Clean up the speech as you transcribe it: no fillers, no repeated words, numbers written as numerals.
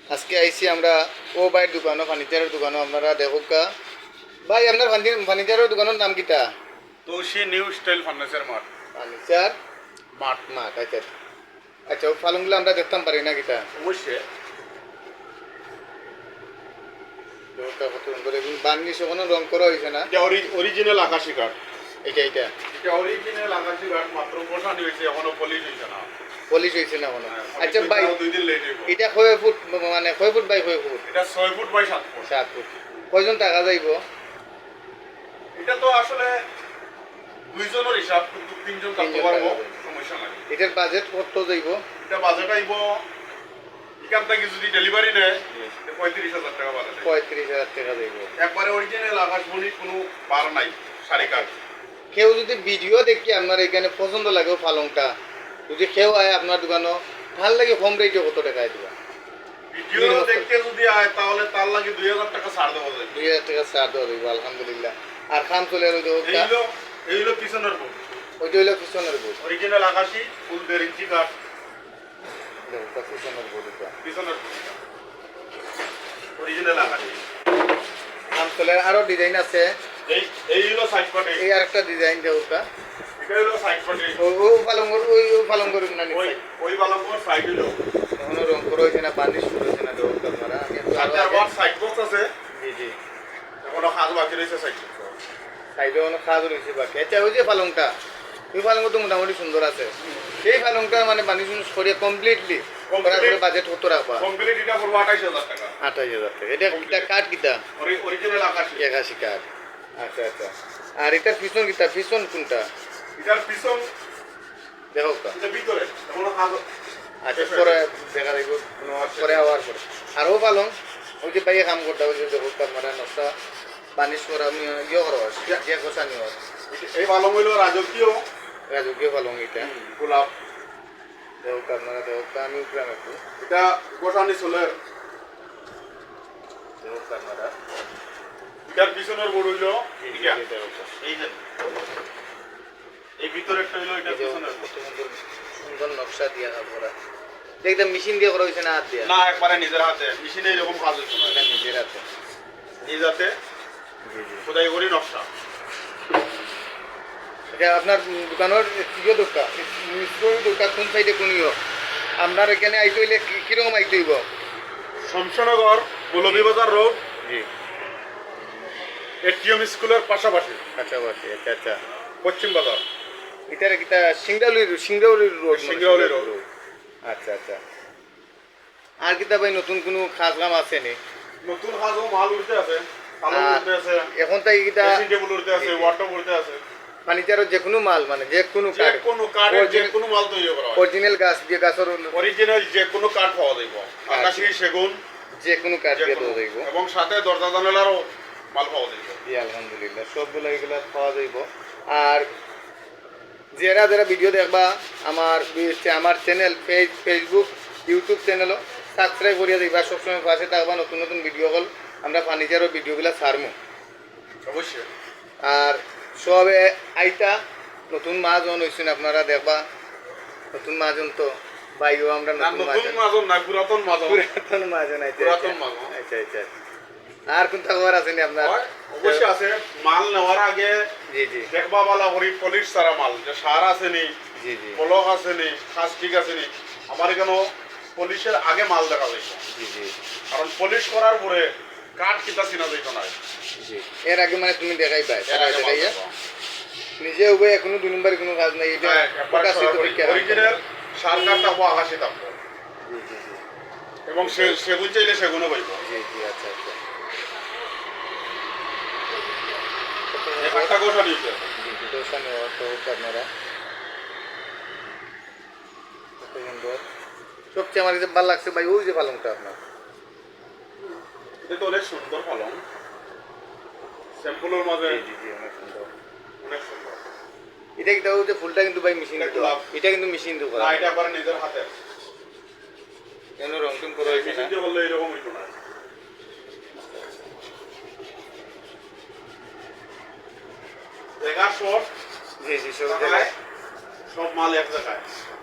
আজকে আইছি আমরা ও ভাইয়ের দোকানও ফার্নিচারের দোকানও আপনারা দেখুকা ভাই আপনার ফার্নিচারের দোকানের নাম কিটা তোষি new style furniture mart furniture mart মাঠ আচ্ছা আচ্ছা ও ফালুনগুলো আমরা দেখতাম পারি না কিটা অবশ্যই বার্নিশ ওখানে রং করা হয়েছে না এটা অরিজিনাল আকাশি কাঠ এটা এটা অরিজিনাল আকাশি কাঠ মাত্র বসানি হয়েছে এখনো পলিশ হয়েছে না পলিশ হয়েছে না কোনো হ্যাঁ, আচ্ছা polish ভাই হইতে আরো 2 দিন লেট হইব এটা কয় ফুট মানে কয় ফুট বাই কয় ফুট এটা 6 ফুট বাই 7 ফুট 7 ফুট কয়জন টাকা যাইব এটা তো আসলে দুইজনের হিসাব কিন্তু তিনজন থাকতে পারবো সমস্যা নাই এটার বাজেট কত যাইব এটা বাজেট আইব এখান থেকে যদি ডেলিভারি নেয় 35,000 টাকা বাজেট 35,000 টাকা যাইব একবারে অরিজিনাল আকাশমণি কোনো বার নাই সাড়ে কাঠ কেউ যদি ভিডিও দেখি আপনার এখানে পছন্দ লাগে পালংটা যদি কেউ আয় আপনার দোকানও ভাল লাগে কম রেটে কত টাকায় দিবা ভিডিও দেখতে যদি আয় তাহলে তার লাগে 2,000 টাকা ছাড় দেওয়া যাবে 2,000 টাকা ছাড় দেওয়া যাইব আলহামদুলিল্লাহ আর খাম চলে আর এই হলো পিছনের বোর্ড ওইটা হইলো পিছনের বোর্ড অরিজিনাল আকাশি ফুল 1.5 ইঞ্চি কাঠ পিছনের বোর্ড এটা পিছনের অরিজিনাল আকাশি খাম চলে আরো ডিজাইন আছে এই হলো সাইড পার্ট এই আরেকটা ডিজাইন দেওয়া এটা হলো সাইড পার্ট ও পালং করুন না ওই বালাঙ্গর সাইড হলো এখনো রং করা হয়েছে না বার্নিশ শুরু হয়েছে না দেওয়া আপনারা আমি একটু সাথে আবার সাইড বক্স আছে জি এখনো কাজ বাকি রয়েছে সাইড বক্স সাইডে অনেক কাজ রয়েছে বাকি আচ্ছা ওই যে পালংটা ওই পালংটা তো মোটামুটি সুন্দর আছে সেই পালংটা মানে বার্নিশ করিয়ে কমপ্লিটলি বাজেট কত রাখবা কমপ্লিট এটা পড়বো 28,000 টাকা 28,000 টাকা এটা কাঠ কিটা অরিজিনাল আকাশি 81 কাঠ আচ্ছা আর এটার পিছন কিটা পিছন কোনটা এটার পিছন দেখো কা এটা ভিতরে এখনো কাজ আচ্ছা পরে দেখা যাইব পরে আওয়ার পরে আর ও পালং ওই যে বাইরে কাম করতে ওই যে দেখো আপনারা নকশা বার্নিশ করা ইয়ে করো যে গোসানি হয় এই বালং হইলো রাজকীয় পালং এটা গোলাপ দেখো আপনারা দেখো আমি উপরাম একটু এটা গোসানি চলের দেখো আপনারা এটার পিছনের বোর্ড হইলো এই যে এই ভিতরে একটা হইলো এটা পিছনের সুন্দর নকশা দিয়া করা একদম মেশিন দিয়ে করা হয়েছে না হাত দিয়ে না একবারে নিজের হাতে মেশিনে এরকম কাজ হইছে না এটা নিজের হাতে নিজ হাতে খোদাই করি নকশা এটা আপনার দোকানের প্রিয় দোকান মিশ্রই দোকান কোন সাইডে কোনিও আপনার এখানে আইতে হইলে কিরকম আইতে হইব শমশানগর মৌলভীবাজার রোড জি এটিএম স্কুলের পাশাপাশি কাছাকাছি আচ্ছা পশ্চিম বাজার এটার কিটা সিংড়াউলি রোড সিংড়াউলি রোড আচ্ছা আর কিতা ভাই নতুন কোনো খাস কাম আছে নি নতুন কাজও মাল উঠতে আছে আলু উঠতে আছে এখন তাই কিটা ড্রেসিং টেবিল উঠতে আছে ওয়ার্ডরোব উঠতে আছে ফার্নিচারের যে কোনো মাল মানে যে কোনো কাঠ কাঠের যে কোনো মাল তৈরি করা হয় অরিজিনাল গাছ দিয়ে গাছের অরিজিনাল যে কোনো কাঠ পাওয়া যাইব আকাশী সেগুন যে কোনো কাঠ যে দিয়ে কোনো। দেওয়া যাইব এবং সাথে দরজা জানালারও মাল পাওয়া যাইব জি আলহামদুলিল্লাহ সবগুলো এগুলো পাওয়া যাইব আর যারা ভিডিও দেখবা আমার চ্যানেল ফেসবুক ইউটিউব চ্যানেলও সাবস্ক্রাইব করিয়া দিবা সবসময় পাশে থাকবা নতুন ভিডিও কল আমরা ফার্নিচারের ভিডিওগুলো ছাড়মু অবশ্যই আর সবে আইতা নতুন মাজন হয়েছেন আপনারা দেখবা নতুন মাজন তো বাইও আমরা নতুন মাজন না পুরাতন মাজন পুরাতন মাজন পুরাতন মাজন আচ্ছা আর কোন খবর আছে নি আপনার অবশ্যই আছে মাল নেওয়ার আগে জি দেখবা বালা করি পলিশ সারা মাল যে সার আছে নি জি পলক আছে নি খাস ঠিক আছে নি আমার এখানে পলিশের আগে মাল দেখা যাইব জি কারণ পলিশ করার পরে কাঠ কিতা চিনা যাইত না জি এর আগে মানে তুমি দেখাই পাই এর আগে মাল দেখাইয়া দেখাবো। নিজে উভয় এখনো 2 নম্বরে কোনো কাজ নাই এটা প্রকাশিত পরীক্ষা অরিজিনাল সার কাঠ থাকবো আকাশি থাকবো জি এবং সেগুন চাইলে সেগুনও পাইব জি আচ্ছা একটা গোসা নিতে দোকানে অত আপনারা সুন্দর সবচেয়ে আমার কাছে ভালো লাগছে ভাই ওই যে পালংটা আপনার এটা তো অনেক সুন্দর পালং স্যাম্পলের মাঝে জি অনেক সুন্দর অনেক সুন্দর এটা কিন্তু ওই যে ফুলটা কিন্তু ভাই মেশিন এটা কিন্তু মেশিন তো করা না এটা আবার নিজের হাতে কেন রং টং করা হয়েছে মেশিন দিয়ে বললে এরকম হইতো না দেখা শর্ট জি সব জায়গায় সব মাল এক জায়গায়